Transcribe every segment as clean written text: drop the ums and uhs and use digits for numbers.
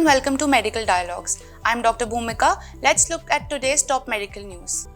and welcome to Medical Dialogues. I'm Dr. Bhumika. Let's look at today's top medical news.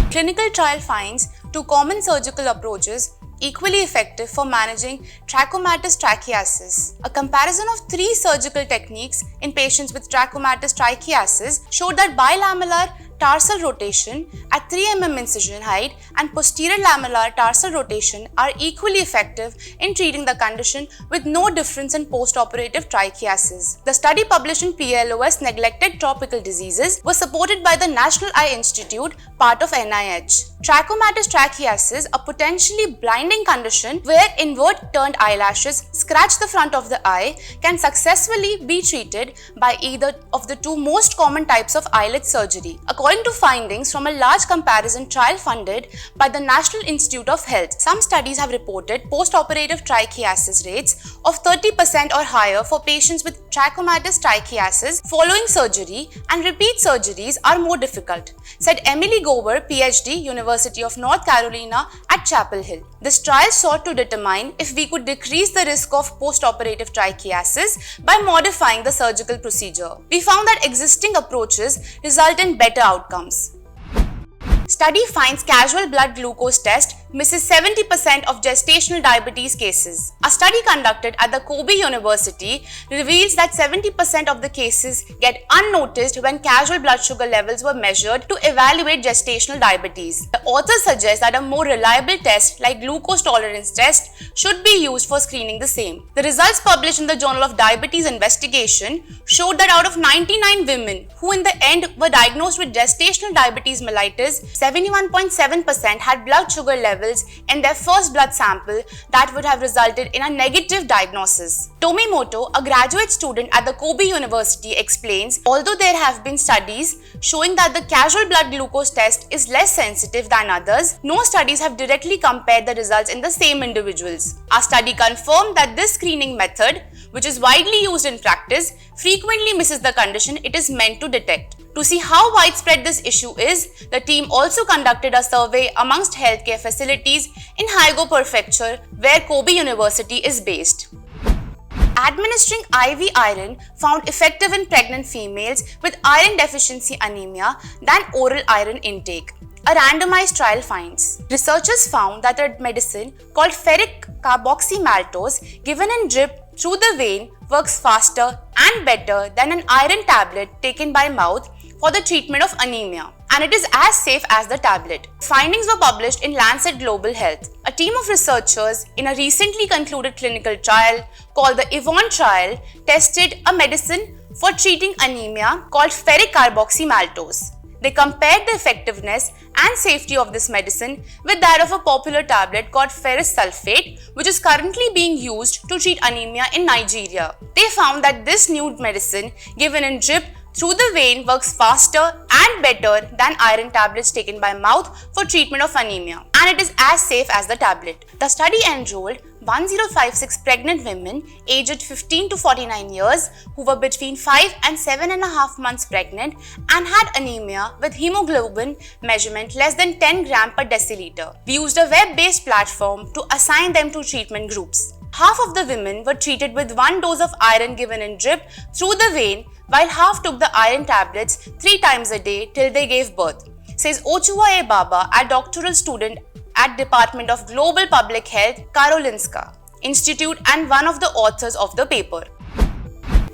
Clinical trial finds two common surgical approaches equally effective for managing trachomatous trichiasis. A comparison of three surgical techniques in patients with trachomatous trichiasis showed that bilamellar tarsal rotation at 3 mm incision height and posterior lamellar tarsal rotation are equally effective in treating the condition with no difference in postoperative trichiasis. The study published in PLOS Neglected Tropical Diseases was supported by the National Eye Institute, part of NIH. Trachomatous trichiasis, a potentially blinding condition where invert turned eyelashes scratch the front of the eye, can successfully be treated by either of the two most common types of eyelid surgery. According to findings from a large comparison trial funded by the National Institute of Health, some studies have reported postoperative trichiasis rates of 30% or higher for patients with trachomatous trichiasis following surgery, and repeat surgeries are more difficult, said Emily Gober, PhD, University of North Carolina at Chapel Hill. This trial sought to determine if we could decrease the risk of postoperative trichiasis by modifying the surgical procedure. We found that existing approaches result in better outcomes. Study finds casual blood glucose test misses 70% of gestational diabetes cases. A study conducted at the Kobe University reveals that 70% of the cases get unnoticed when casual blood sugar levels were measured to evaluate gestational diabetes. The authors suggest that a more reliable test like glucose tolerance test should be used for screening the same. The results published in the Journal of Diabetes Investigation showed that out of 99 women who in the end were diagnosed with gestational diabetes mellitus, 71.7% had blood sugar levels in their first blood sample that would have resulted in a negative diagnosis. Tomimoto, a graduate student at the Kobe University, explains, although there have been studies showing that the casual blood glucose test is less sensitive than others, no studies have directly compared the results in the same individuals. Our study confirmed that this screening method, which is widely used in practice, frequently misses the condition it is meant to detect. To see how widespread this issue is, the team also conducted a survey amongst healthcare facilities in Hyogo Prefecture, where Kobe University is based. Administering IV iron found effective in pregnant females with iron deficiency anemia than oral iron intake. A randomized trial finds. Researchers found that a medicine called ferric carboxymaltose given in drip through the vein works faster and better than an iron tablet taken by mouth for the treatment of anemia, and it is as safe as the tablet. Findings were published in Lancet Global Health. A team of researchers in a recently concluded clinical trial called the Yvonne trial tested a medicine for treating anemia called ferric carboxymaltose. They compared the effectiveness and safety of this medicine with that of a popular tablet called ferrous sulfate, which is currently being used to treat anemia in Nigeria. They found that this new medicine given in drip through the vein works faster and better than iron tablets taken by mouth for treatment of anemia, and it is as safe as the tablet. The study enrolled 1056 pregnant women aged 15 to 49 years who were between 5 and 7.5 months pregnant and had anemia with hemoglobin measurement less than 10 gram per deciliter. We used a web-based platform to assign them to treatment groups. Half of the women were treated with 1 dose of iron given in drip through the vein, while half took the iron tablets 3 times a day till they gave birth, says Ochua A. Baba, a doctoral student at Department of Global Public Health, Karolinska Institute, and one of the authors of the paper.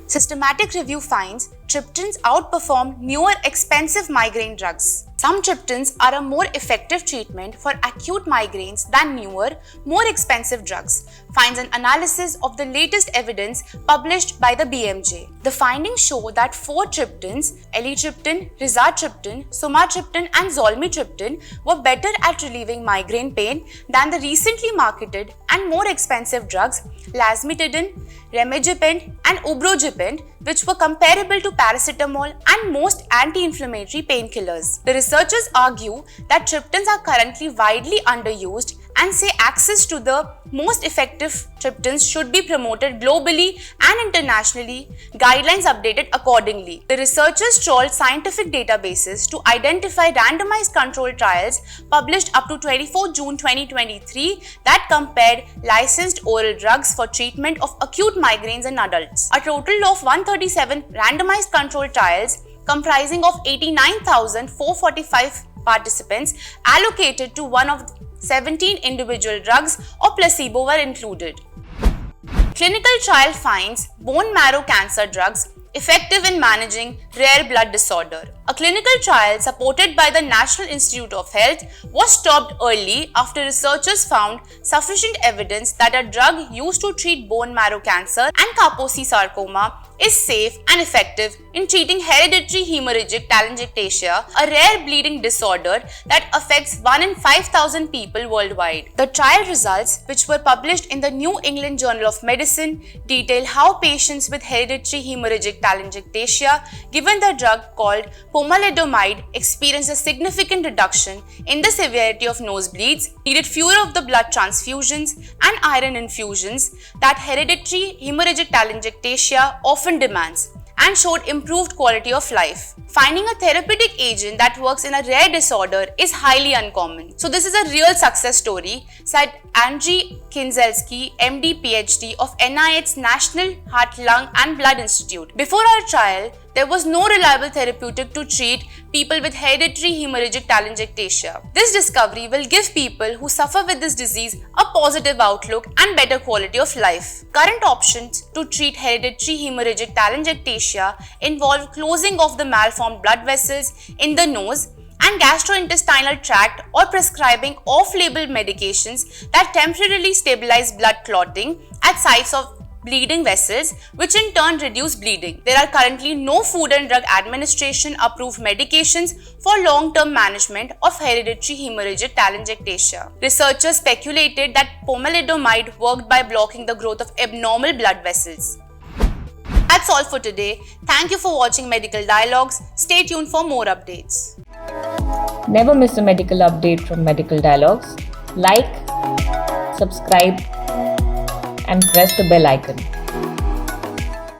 Systematic review finds triptans outperform newer expensive migraine drugs. Some triptans are a more effective treatment for acute migraines than newer, more expensive drugs, finds an analysis of the latest evidence published by the BMJ. The findings show that 4 triptans, Elatriptan, Rizatriptan, Sumatriptan and Zolmitriptan were better at relieving migraine pain than the recently marketed and more expensive drugs Lasmitidine, Remegipant and Ubrogipant, which were comparable to paracetamol and most anti-inflammatory painkillers. The researchers argue that triptans are currently widely underused and say access to the most effective triptans should be promoted globally and internationally, guidelines updated accordingly. The researchers trawled scientific databases to identify randomized controlled trials published up to 24 June 2023 that compared licensed oral drugs for treatment of acute migraines in adults. A total of 137 randomized controlled trials comprising of 89,445 participants allocated to one of 17 individual drugs or placebo were included. Clinical trial finds bone marrow cancer drugs effective in managing rare blood disorder. A clinical trial supported by the National Institute of Health was stopped early after researchers found sufficient evidence that a drug used to treat bone marrow cancer and Kaposi sarcoma is safe and effective in treating hereditary hemorrhagic telangiectasia, a rare bleeding disorder that affects 1 in 5,000 people worldwide. The trial results, which were published in the New England Journal of Medicine, detail how patients with hereditary hemorrhagic telangiectasia given the drug called pomalidomide experienced a significant reduction in the severity of nosebleeds, needed fewer of the blood transfusions and iron infusions that hereditary hemorrhagic telangiectasia often demands, and showed improved quality of life. Finding a therapeutic agent that works in a rare disorder is highly uncommon. So this is a real success story, said Andrzej Kinzelski, MD PhD of NIH's National Heart, Lung and Blood Institute. Before our trial, there was no reliable therapeutic to treat people with hereditary hemorrhagic telangiectasia. This discovery will give people who suffer with this disease a positive outlook and better quality of life. Current options to treat hereditary hemorrhagic telangiectasia involve closing of the malformed blood vessels in the nose and gastrointestinal tract or prescribing off-label medications that temporarily stabilize blood clotting at sites of bleeding vessels, which in turn reduce bleeding. There are currently no Food and Drug Administration approved medications for long-term management of hereditary hemorrhagic telangiectasia. Researchers speculated that pomalidomide worked by blocking the growth of abnormal blood vessels. That's all for today. Thank you for watching Medical Dialogues. Stay tuned for more updates. Never miss a medical update from Medical Dialogues. Like, subscribe, and press the bell icon.